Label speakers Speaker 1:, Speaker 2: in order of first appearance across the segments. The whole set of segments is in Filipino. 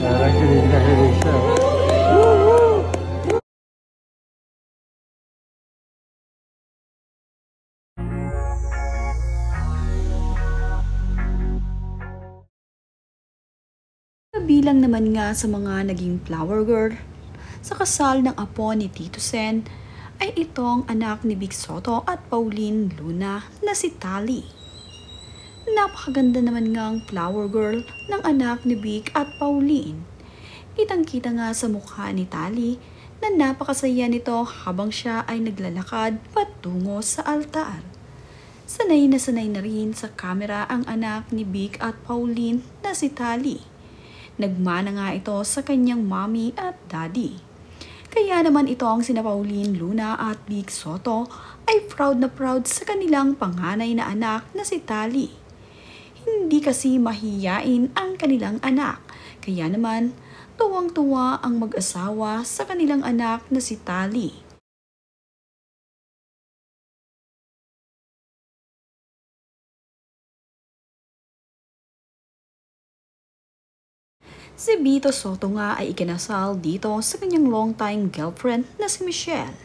Speaker 1: Parang kilig na kilig siya.
Speaker 2: Kabilang naman nga sa mga naging flower girl sa kasal ng apo ni Tito Sen ay itong anak ni Vic Sotto at Pauline Luna na si Tali. Napakaganda naman ngang flower girl ng anak ni Vic at Pauline. Kitang-kita nga sa mukha ni Tali na napakasaya nito habang siya ay naglalakad patungo sa altar. Sanay na rin sa kamera ang anak ni Vic at Pauline na si Tali. Nagmana nga ito sa kanyang mommy at daddy. Kaya naman itong sina Pauline Luna at Vic Sotto ay proud na proud sa kanilang panganay na anak na si Tali. Hindi kasi mahiyain ang kanilang anak, kaya naman tuwang-tuwa ang mag-asawa sa kanilang anak na si Tali. Si Vito Sotto nga ay ikinasal dito sa kanyang long-time girlfriend na si Michelle.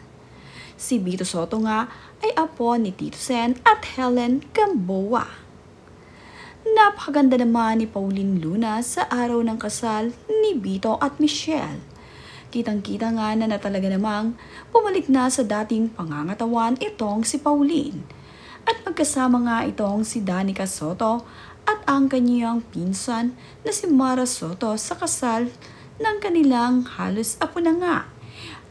Speaker 2: Si Vito Sotto nga ay apo ni Tito Sen at Helen Gamboa. Napakaganda naman ni Pauline Luna sa araw ng kasal ni Vito at Michelle. Kitang-kita nga na talaga namang bumalik na sa dating pangangatawan itong si Pauline. At magkasama nga itong si Danica Sotto at ang kanyang pinsan na si Mara Sotto sa kasal ng kanilang halos apo na nga.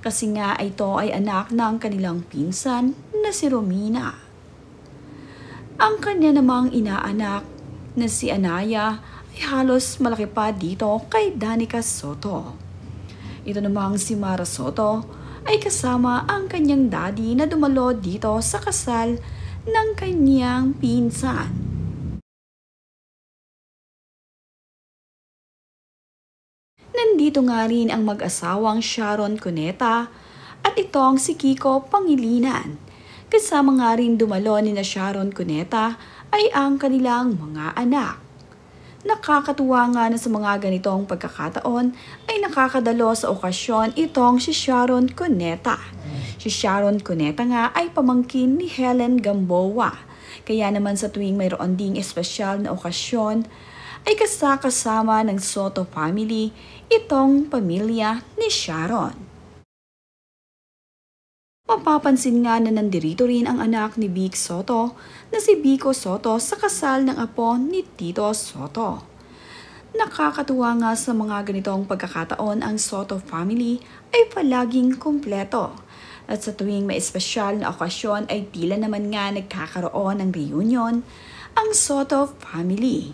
Speaker 2: Kasi nga ito ay anak ng kanilang pinsan na si Romina. Ang kanya namang inaanak na si Anaya ay halos malaki pa dito kay Danica Sotto. Ito namang si Mara Sotto ay kasama ang kanyang daddy na dumalo dito sa kasal ng kanyang pinsan. Nandito nga rin ang mag-asawang Sharon Cuneta at itong si Kiko Pangilinan. Kasama nga rin dumalo ni na Sharon Cuneta ay ang kanilang mga anak. Nakakatuwa nga na sa mga ganitong pagkakataon ay nakakadalo sa okasyon itong si Sharon Cuneta. Si Sharon Cuneta nga ay pamangkin ni Helen Gamboa. Kaya naman sa tuwing mayroon ding espesyal na okasyon ay kasama ng Sotto family itong pamilya ni Sharon. Mapapansin nga na nandirito rin ang anak ni Vic Sotto na si Vico Sotto sa kasal ng apo ni Tito Sotto. Nakakatuwa nga sa mga ganitong pagkakataon ang Sotto family ay palaging kumpleto. At sa tuwing may espesyal na okasyon ay tila naman nga nagkakaroon ng reunion ang Sotto family.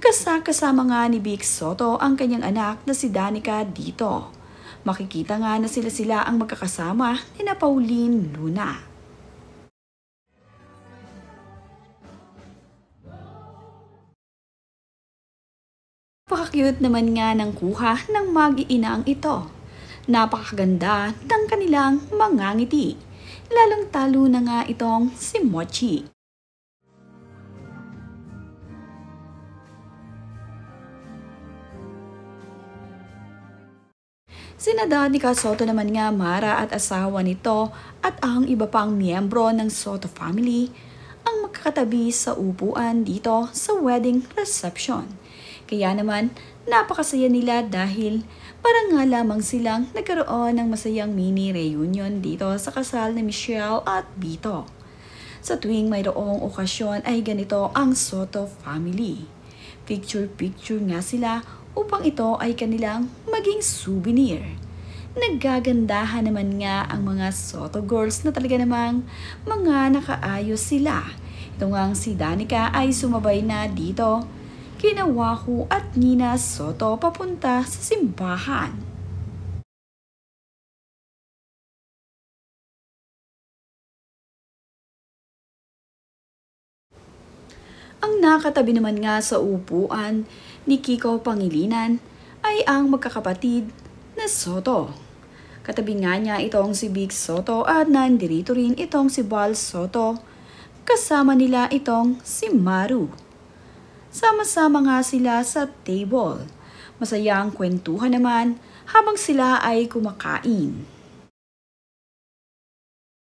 Speaker 2: Kasama nga ni Vic Sotto ang kanyang anak na si Danica dito. Makikita nga na sila ang magkakasama ni na Pauline Luna. Napaka-cute naman nga ng kuha ng mag-iinang ito. Napakaganda ng kanilang mga ngiti. Lalong talo na nga itong si Mochi. Sina Danica Sotto naman nga Mara at asawa nito at ang iba pang miyembro ng Sotto family ang magkakatabi sa upuan dito sa wedding reception. Kaya naman napakasaya nila dahil parang nga lamang silang nagkaroon ng masayang mini reunion dito sa kasal ni Michelle at Vito. Sa tuwing mayroong okasyon ay ganito ang Sotto family. Picture-picture nga sila upang ito ay kanilang maging souvenir. Naggagandahan naman nga ang mga Sotto girls na talaga namang mga nakaayos sila. Ito nga si Danica ay sumabay na dito kina Wahoo at Nina Sotto papunta sa simbahan. Ang nakatabi naman nga sa upuan ni Kiko Pangilinan ay ang magkakapatid na Sotto. Katabi nga niya itong si Vic Sotto at nandirito rin itong si Val Sotto. Kasama nila itong si Maru. Sama-sama nga sila sa table. Masayang kwentuhan naman habang sila ay kumakain.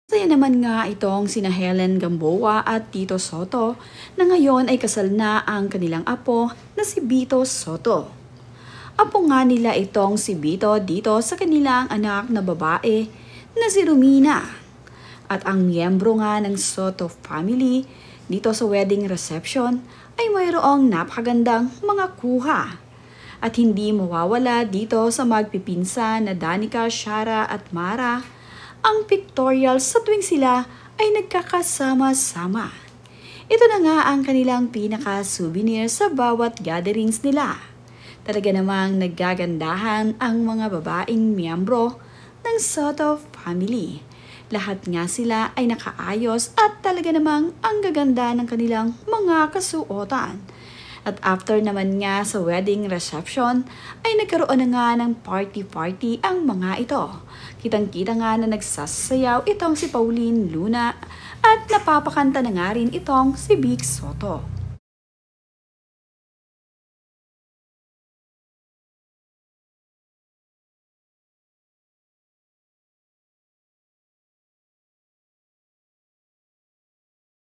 Speaker 2: Masaya naman nga itong sina Helen Gamboa at Tito Soto na ngayon ay kasal na ang kanilang apo na si Vito Soto. Apo nga nila itong si Vito dito sa kanilang anak na babae na si Romina. At ang miyembro nga ng Soto family dito sa wedding reception ay mayroong napakagandang mga kuha. At hindi mawawala dito sa magpipinsan na Danica, Shara at Mara ang pictorial sa tuwing sila ay nagkakasama-sama. Ito na nga ang kanilang pinaka-souvenir sa bawat gatherings nila. Talaga namang naggagandahan ang mga babaeng miyembro ng Soto family. Lahat nga sila ay nakaayos at talaga namang ang gaganda ng kanilang mga kasuotan. At after naman nga sa wedding reception ay nagkaroon na nga ng party-party ang mga ito. Kitang-kita nga na nagsasayaw itong si Pauline Luna at napapakanta na nga rin itong si Vic Soto.